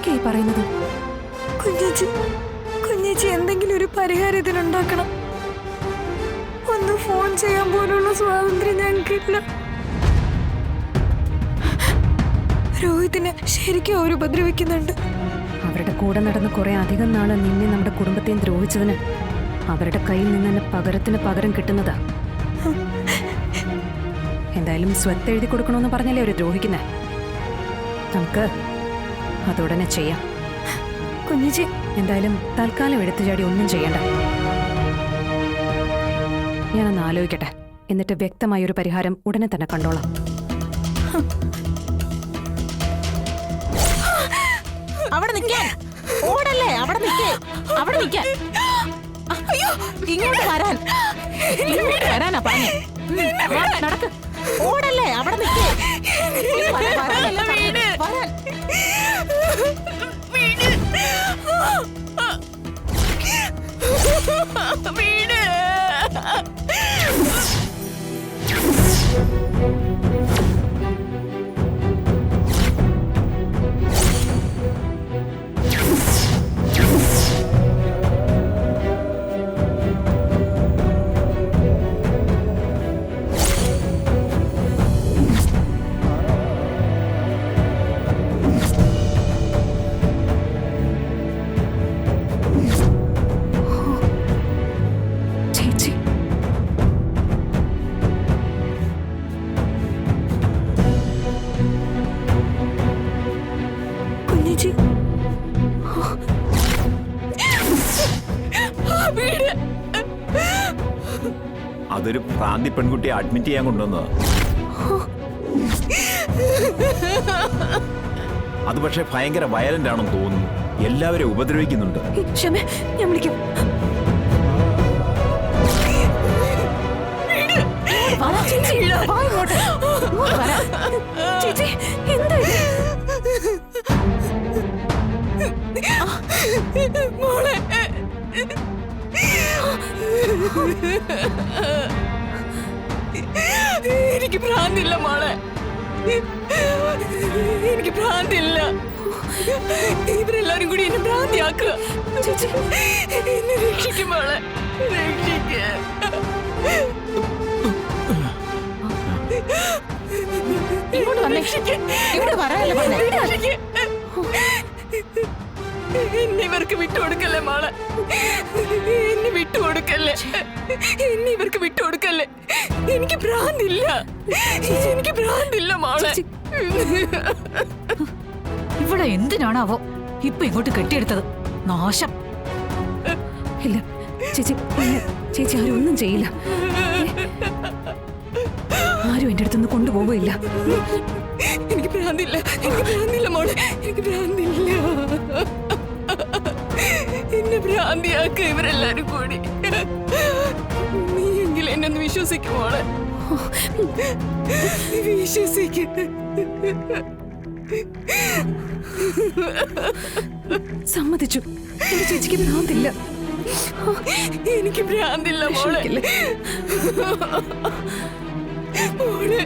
എന്തൊക്കെയായി പറയുന്നത്? കുഞ്ഞേച്ചി എന്തെങ്കിലും ഒരു പരിഹാരം ഇതിനുണ്ടാക്കണം. ഒന്ന് ഫോൺ ചെയ്യാൻ പോലുള്ള സ്വാതന്ത്ര്യം ഞങ്ങൾക്കില്ല. രോഹിതിനെ ശരിക്കും അവർ ഉപദ്രവിക്കുന്നുണ്ട്. അവരുടെ കൂടെ നടന്ന് കുറെ അധികം നാള് നിന്നെ നമ്മുടെ കുടുംബത്തെയും ദ്രോഹിച്ചതിന് അവരുടെ കയ്യിൽ നിന്ന് തന്നെ പകരത്തിന് പകരം കിട്ടുന്നതാ. എന്തായാലും സ്വത്ത് എഴുതി കൊടുക്കണമെന്ന് പറഞ്ഞല്ലേ അവര് ദ്രോഹിക്കുന്നേ. നമുക്ക് അതുടനെ ചെയ്യാം. കുഞ്ഞേച്ചി എന്തായാലും തൽക്കാലം എടുത്തു ചാടി ഒന്നും ചെയ്യണ്ട. ഞാനൊന്ന് ആലോചിക്കട്ടെ, എന്നിട്ട് വ്യക്തമായൊരു പരിഹാരം ഉടനെ തന്നെ കണ്ടോളാം. അവിടെ നിൽക്കാൻ ഓടല്ലേ, അവിടെ നിൽക്കേ, അവിടെ നിൽക്കാൻ. ഇങ്ങോട്ട് വരാൻ, ഇങ്ങോട്ട് വരാനാ പറഞ്ഞേ. നടക്ക്, ഓടല്ലേ, അവിടെ നിൽക്കേ. വരാൻ വീട്. അതൊരു പ്രാന്തി പെൺകുട്ടിയെ അഡ്മിറ്റ് ചെയ്യാൻ കൊണ്ടുവന്നത്. അത് പക്ഷെ ഭയങ്കര വയലന്റ് ആണെന്ന് തോന്നുന്നു. എല്ലാവരും ഉപദ്രവിക്കുന്നുണ്ട്. ഞാൻ വിളിക്കാം. ചേച്ചി എന്താ മോളെ? എനിക്ക് ഭ്രാന്തില്ല മോളെ, എനിക്ക് ഭ്രാന്തില്ല. ഇവരെല്ലാരും കൂടി എന്നെ ഭ്രാന്തിയാക്കുക. എന്നെ രക്ഷിക്കും മോളെ, രക്ഷിക്ക. എന്നെ ഇവർക്ക് വിട്ടുകൊടുക്കല്ലേ മോളെ, എന്നെ വിട്ടുകൊടുക്കല്ലേ, എന്നെ ഇവർക്ക് വിട്ടുകൊടുക്കല്ലേ. എനിക്ക് ഭ്രാന്തില്ല, എനിക്ക് ഭ്രാന്തില്ല മോളെ. ഇവിടെ എന്തിനാണാവോ ഇപ്പൊ ഇങ്ങോട്ട് കെട്ടിയെടുത്തത്? നാശം. ഇല്ല ചേച്ചി, ചേച്ചി ആരും ഒന്നും ചെയ്യില്ല. ആരും എന്റെ അടുത്തുനിന്ന് കൊണ്ടുപോകില്ല. എനിക്ക് ഭ്രാന്തില്ല, എനിക്ക് ഭ്രാന്തില്ല മോളെ, എനിക്ക് ഭ്രാന്തില്ല. എന്നെ ഭ്രാന്തിയാക്ക ഇവരെല്ലാരും കൂടി. നീ എങ്കിലും എന്നെ ഒന്ന് വിശ്വസിക്കും മോളെ, വിശ്വസിക്ക. സമ്മതിച്ചു, എന്റെ ചേച്ചിക്ക് ഭ്രാന്തില്ല. എനിക്ക് ഭ്രാന്തില്ല മോളെ, മോളെ.